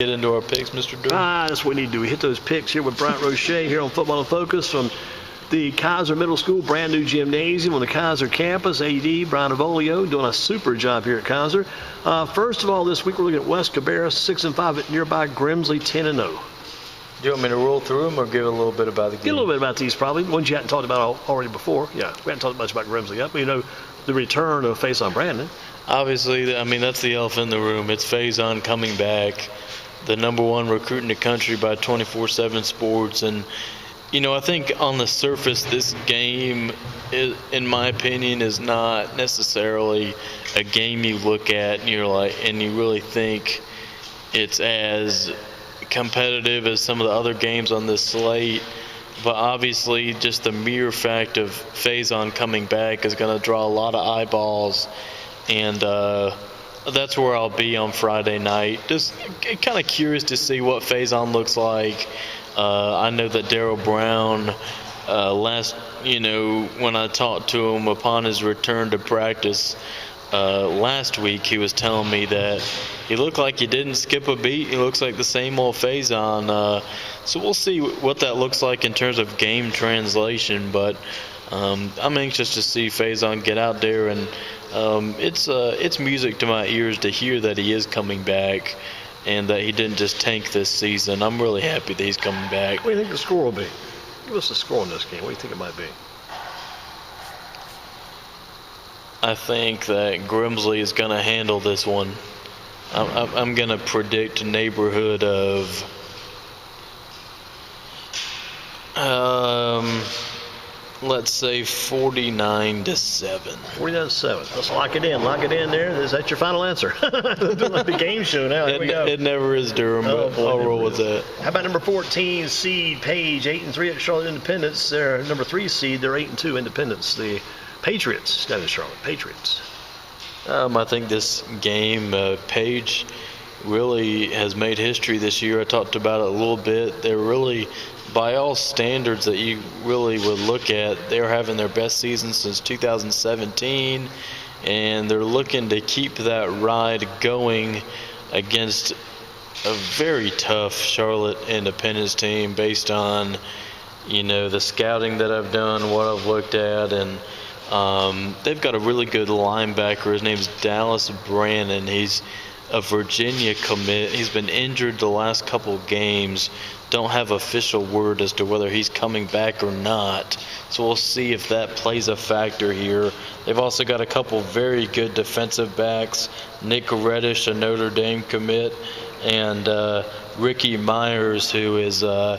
Get into our picks, Mr. Drew? That's what we need to do. We hit those picks here with Bryant Roche here on Football in Focus from the Kaiser Middle School, brand new gymnasium on the Kaiser campus. AD Brian Avolio doing a super job here at Kaiser. First of all, this week we're looking at West Cabarrus 6-5 at nearby Grimsley 10-0. Do you want me to roll through them or give a little bit about the game? Get a little bit about these probably, ones you hadn't talked about already before. Yeah, we hadn't talked much about Grimsley yet, but you know the return of Faison Brandon. Obviously, I mean, that's the elephant in the room. It's Faison coming back, the number one recruit in the country by 24/7 Sports. And, you know, I think on the surface, this game, in my opinion, is not necessarily a game you look at and you really think it's as competitive as some of the other games on this slate. But obviously, just the mere fact of Faison coming back is going to draw a lot of eyeballs. And that's where I'll be on Friday night. Just kind of curious to see what Faison looks like. I know that Darryl Brown, when I talked to him upon his return to practice last week, he was telling me that he looked like he didn't skip a beat. He looks like the same old Faison. So we'll see what that looks like in terms of game translation. But I'm anxious to see Faison get out there, and it's music to my ears to hear that he is coming back and that he didn't just tank this season. I'm really happy that he's coming back. What do you think the score will be? Give us the score in this game. What do you think it might be? I think that Grimsley is going to handle this one. I'm going to predict a neighborhood of let's say 49-7. 49-7. Let's lock it in. Lock it in there. Is that your final answer? Like the game show now. Here we go. It never is, Durham, but I'll roll with that. How about number 14 seed Page, 8-3 at Charlotte Independence? They're number 3 seed. They're 8-2 Independence. The Patriots down in Charlotte. Patriots. I think this game, Page really has made history this year. I talked about it a little bit. They're really, by all standards that you really would look at, they're having their best season since 2017, and they're looking to keep that ride going against a very tough Charlotte Independence team based on, the scouting that I've done, what I've looked at, and they've got a really good linebacker. His name's Dallas Brannon. He's a Virginia commit. He's been injured the last couple games. Don't have official word as to whether he's coming back or not. So we'll see if that plays a factor here. They've also got a couple very good defensive backs. Nick Reddish, a Notre Dame commit, and Ricky Myers, who is a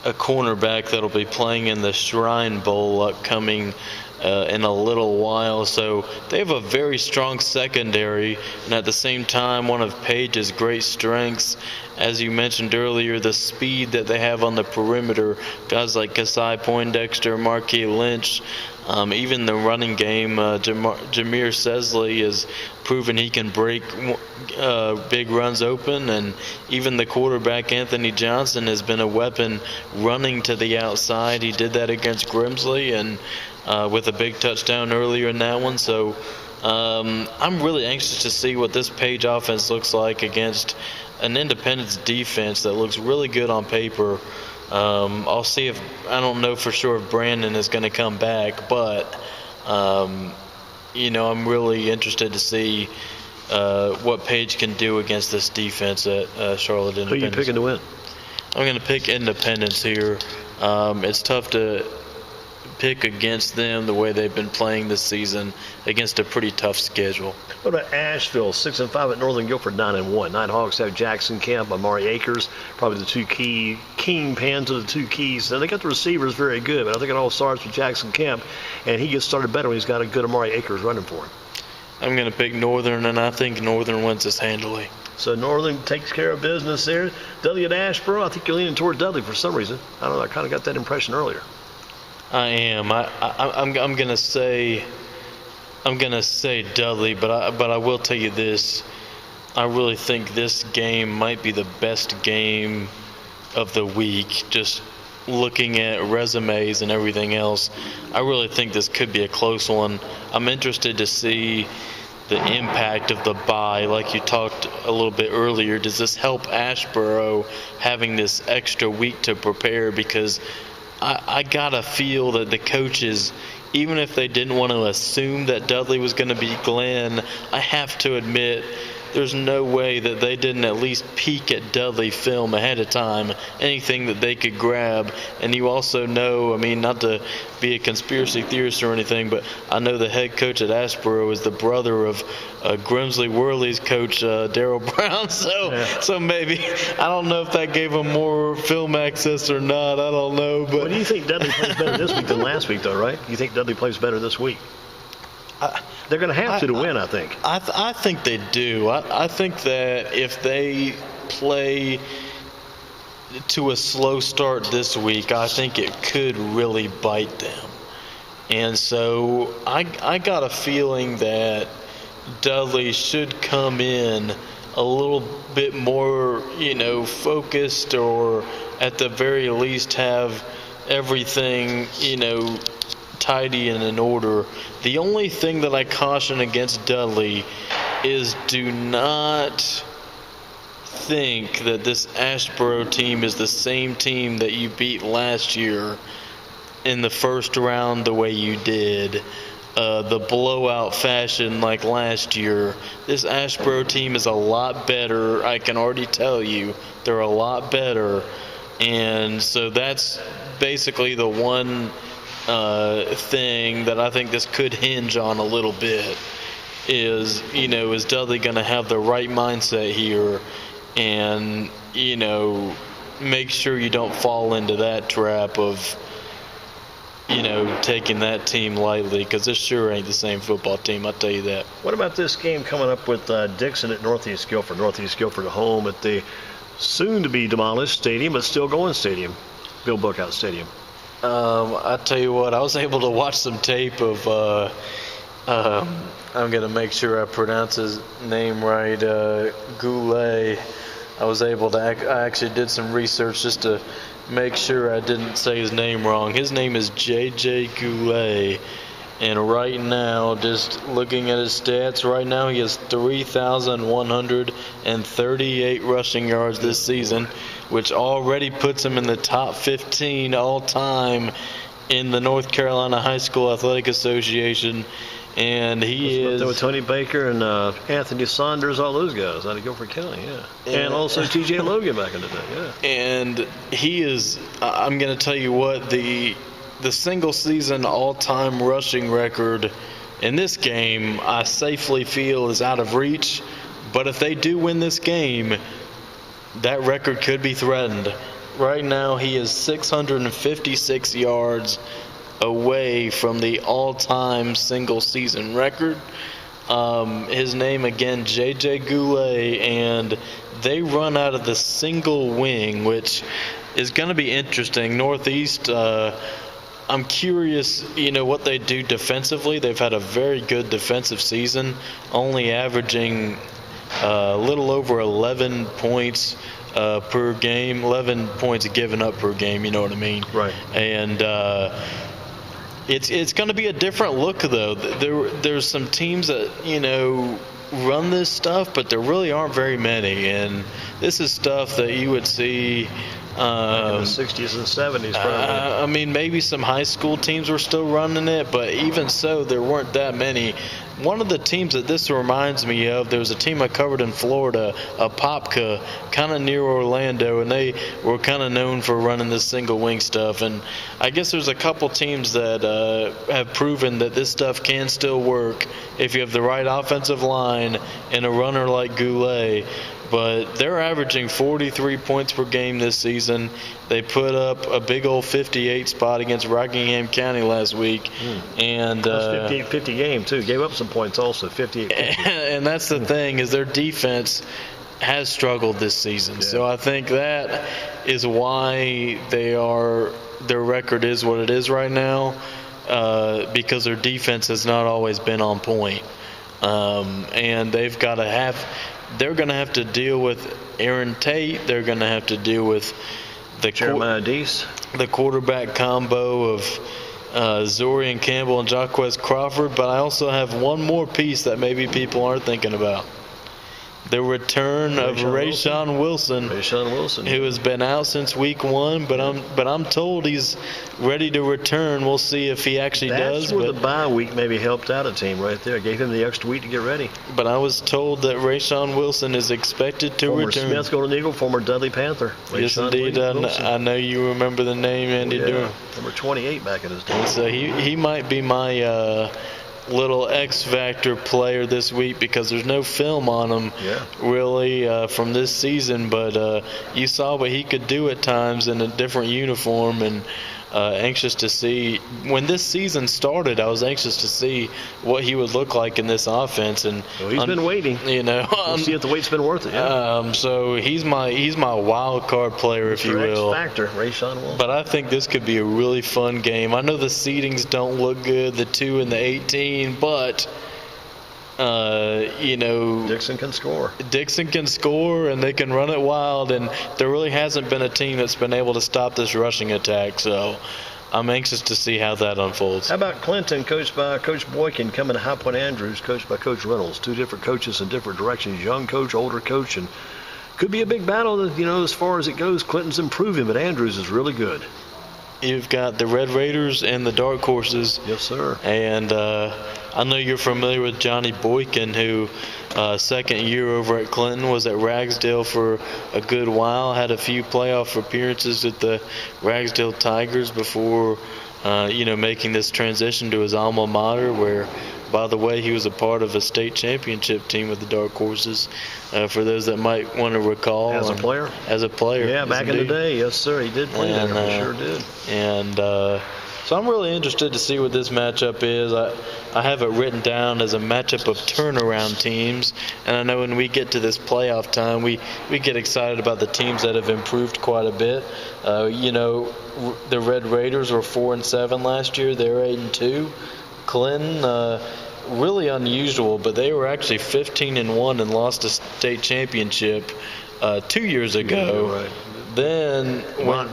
cornerback that'll be playing in the Shrine Bowl upcoming in a little while. So they have a very strong secondary, and at the same time, one of Page's great strengths, as you mentioned earlier, the speed that they have on the perimeter. Guys like Kasai Poindexter, Marquis Lynch, even the running game, Jameer Sesley has proven he can break big runs open, and even the quarterback, Anthony Johnson, has been a weapon running to the outside. He did that against Grimsley, and with a big touchdown earlier in that one. So I'm really anxious to see what this Page offense looks like against an Independence defense that looks really good on paper. I'll see if – I don't know for sure if Brandon is going to come back, but, I'm really interested to see what Page can do against this defense at Charlotte Independence. Who are you picking to win? I'm going to pick Independence here. It's tough to pick against them the way they've been playing this season against a pretty tough schedule. What about Asheville, 6-5 at Northern Guilford, 9-1. Nighthawks have Jackson Kemp, Amari Akers, probably the two kingpins of the two keys. Now, they got the receivers very good, but I think it all starts with Jackson Kemp, and he gets started better when he's got a good Amari Akers running for him. I'm going to pick Northern, and I think Northern wins this handily. So Northern takes care of business there. Dudley at Asheboro, I think you're leaning toward Dudley for some reason. I don't know, I kind of got that impression earlier. I am. I'm gonna say Dudley, but I will tell you this. I really think this game might be the best game of the week. Just looking at resumes and everything else, I really think this could be a close one. I'm interested to see the impact of the bye, like you talked a little bit earlier. Does this help Ashboro having this extra week to prepare? Because I gotta feel that the coaches, even if they didn't want to assume that Dudley was going to be Glenn, I have to admit there's no way that they didn't at least peek at Dudley film ahead of time, anything that they could grab. And you also know, I mean, not to be a conspiracy theorist or anything, but I know the head coach at Ashboro is the brother of Grimsley Worley's coach, Darryl Brown. So maybe, I don't know if that gave him more film access or not. I don't know. But what do you think Dudley plays better this week than last week, though, right? You think Dudley plays better this week? They're going to have to win, I think. I think they do. I think that if they play to a slow start this week, I think it could really bite them. And so I got a feeling that Dudley should come in a little bit more, focused, or at the very least have everything, tidy and in order. The only thing that I caution against Dudley is do not think that this Ashboro team is the same team that you beat last year in the first round the way you did. The blowout fashion like last year. This Ashboro team is a lot better. I can already tell you they're a lot better. And so that's basically the one thing that I think this could hinge on a little bit is, is Dudley going to have the right mindset here and, make sure you don't fall into that trap of, taking that team lightly, because this sure ain't the same football team, I'll tell you that. What about this game coming up with Dixon at Northeast Guilford? Northeast Guilford at home at the soon-to-be demolished stadium, but still going stadium, Bill Bookout Stadium. I tell you what, I was able to watch some tape of, I'm going to make sure I pronounce his name right, Goulet. I was able to, I actually did some research just to make sure I didn't say his name wrong. His name is J.J. Goulet. And right now, just looking at his stats, right now he has 3,138 rushing yards this season, which already puts him in the top 15 all-time in the North Carolina High School Athletic Association. And he is... With Tony Baker and Anthony Saunders, all those guys out of Guilford County, yeah. And also T.J. Logan back in the day, yeah. And he is, I'm going to tell you what, the single-season all-time rushing record in this game, I safely feel is out of reach. But if they do win this game, that record could be threatened. Right now, he is 656 yards away from the all-time single-season record. His name, again, J.J. Goulet, and they run out of the single wing, which is going to be interesting. Northeast... I'm curious, what they do defensively. They've had a very good defensive season, only averaging a little over 11 points per game, 11 points given up per game, you know what I mean? Right. And it's going to be a different look, though. There's some teams that, run this stuff, but there really aren't very many. And this is stuff that you would see... in the 60s and 70s, probably. I mean, maybe some high school teams were still running it, but even so, there weren't that many. One of the teams that this reminds me of, there was a team I covered in Florida, Apopka, kind of near Orlando, and they were kind of known for running this single wing stuff. And I guess there's a couple teams that have proven that this stuff can still work if you have the right offensive line and a runner like Goulet. But they're averaging 43 points per game this season. They put up a big old 58 spot against Rockingham County last week. And that's 58-50 game, too. Gave up some points also, 58-50. And that's the thing, is their defense has struggled this season. Yeah. So I think that is why their record is what it is right now, because their defense has not always been on point. And they've got to have... They're going to have to deal with Aaron Tate. They're going to have to deal with the Jeremiah Deese, the quarterback combo of, Zorian Campbell and Jaquez Crawford, but I also have one more piece that maybe people aren't thinking about. The return of Rayshawn Wilson, who has been out since week 1, but I'm told he's ready to return. We'll see if he actually does. That's where the bye week maybe helped out a team right there. Gave him the extra week to get ready. But I was told that Rayshawn Wilson is expected to return. Former Smith Golden Eagle, former Dudley Panther. Yes, indeed. I know you remember the name, Andy Durham. Number 28 back in his day. So he might be my little X Factor player this week because there's no film on him really from this season, but you saw what he could do at times in a different uniform, and anxious to see. When this season started, I was anxious to see what he would look like in this offense, and he's been waiting. We'll see if the wait's been worth it. So he's my wild card player, if you will. X Factor, Rayshawn Wilson. But I think this could be a really fun game. I know the seedings don't look good, the 2 and the 18, but Dixon can score. Dixon can score, and they can run it wild, and there really hasn't been a team that's been able to stop this rushing attack. So I'm anxious to see how that unfolds. How about Clinton, coached by Coach Boykin, coming to High Point Andrews, coached by Coach Reynolds? 2 different coaches in different directions. Young coach, older coach, and could be a big battle. As far as it goes, Clinton's improving, but Andrews is really good. You've got the Red Raiders and the Dark Horses. Yes, sir. And I know you're familiar with Johnny Boykin, who second year over at Clinton was at Ragsdale for a good while, had a few playoff appearances with the Ragsdale Tigers before, making this transition to his alma mater, where, by the way, he was a part of a state championship team with the Dark Horses, for those that might want to recall. As a player? As a player. Yeah, back in the day. Yes, sir. He did play there. He sure did. And so I'm really interested to see what this matchup is. I have it written down as a matchup of turnaround teams. And I know when we get to this playoff time, we get excited about the teams that have improved quite a bit. The Red Raiders were 4-7 last year. They're 8-2. Clinton, really unusual, but they were actually 15-1 and lost a state championship 2 years ago. Yeah, right. Then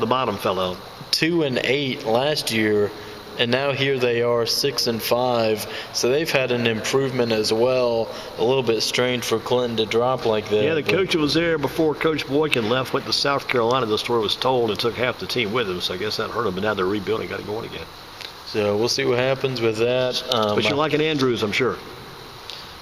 the bottom fell out. 2-8 last year, and now here they are 6-5. So they've had an improvement as well. A little bit strange for Clinton to drop like that. Yeah, the coach was there before Coach Boykin left, went to South Carolina. The story was told, and took half the team with him. So I guess that hurt him. But now they're rebuilding, got it going again. So we'll see what happens with that. But you're liking Andrews, I'm sure.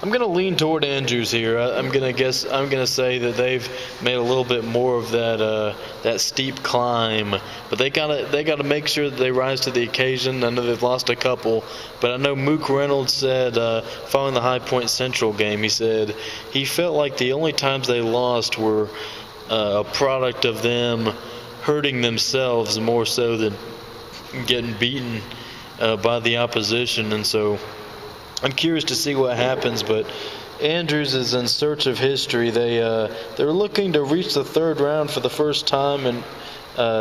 I'm going to lean toward Andrews here. I'm going to say that they've made a little bit more of that steep climb, but they got to make sure that they rise to the occasion. I know they've lost a couple, but I know Mook Reynolds said following the High Point Central game, he said he felt like the only times they lost were a product of them hurting themselves more so than getting beaten by the opposition, and so I'm curious to see what happens. But Andrews is in search of history. They're looking to reach the 3rd round for the first time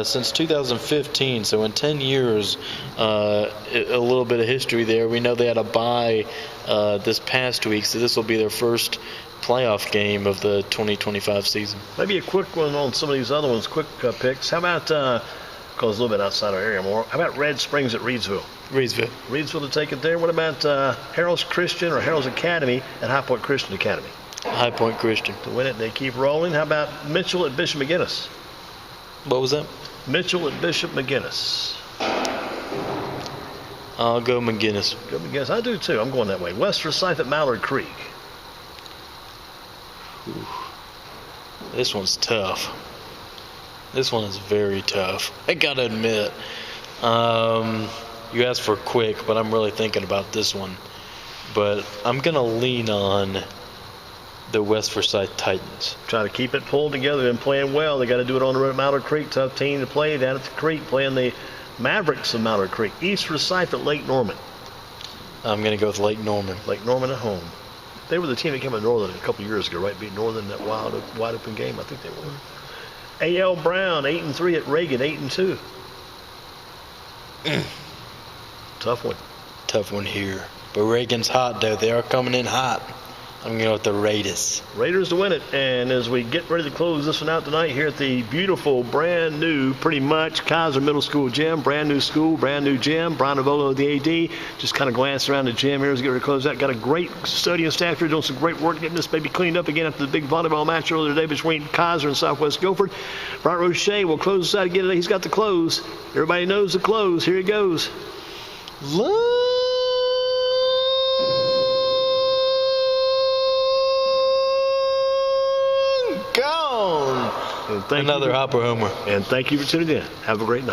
since 2015. So in 10 years, a little bit of history there. We know they had a bye this past week, so this will be their first playoff game of the 2025 season. Maybe a quick one on some of these other ones. Quick picks. How about? Because a little bit outside our area more. How about Red Springs at Reedsville? Reedsville to take it there. What about Harold's Christian or Harold's Academy at High Point Christian Academy? High Point Christian. To win it, they keep rolling. How about Mitchell at Bishop McGinnis? What was that? Mitchell at Bishop McGinnis. I'll go McGinnis. Go McGinnis. I do too. I'm going that way. West Forsyth at Mallard Creek. Ooh. This one's tough. This one is very tough. I got to admit. You asked for quick, but I'm really thinking about this one. But I'm going to lean on the West Forsyth Titans. Try to keep it pulled together and playing well. They got to do it on the road at Mallard Creek. Tough team to play down at the creek, playing the Mavericks of Mallard Creek. East Forsyth at Lake Norman. I'm going to go with Lake Norman. Lake Norman at home. They were the team that came to Northern a couple of years ago, right? Beat Northern in that wide open game. I think they won. A.L. Brown, 8-3 at Reagan, 8-2. Tough one. Tough one here. But Reagan's hot, though. They are coming in hot. I'm going to go with the Raiders. Raiders to win it. And as we get ready to close this one out tonight here at the beautiful, brand new, pretty much, Kaiser Middle School gym, brand new school, brand new gym. Brian Avolo, the AD, just kind of glanced around the gym here as we get ready to close out. Got a great custodian staff here doing some great work getting this baby cleaned up again after the big volleyball match earlier today between Kaiser and Southwest Guilford. Bryant Roche will close this out again today. He's got the close. Everybody knows the close. Here he goes. Another Hopper homer. And thank you for tuning in. Have a great night.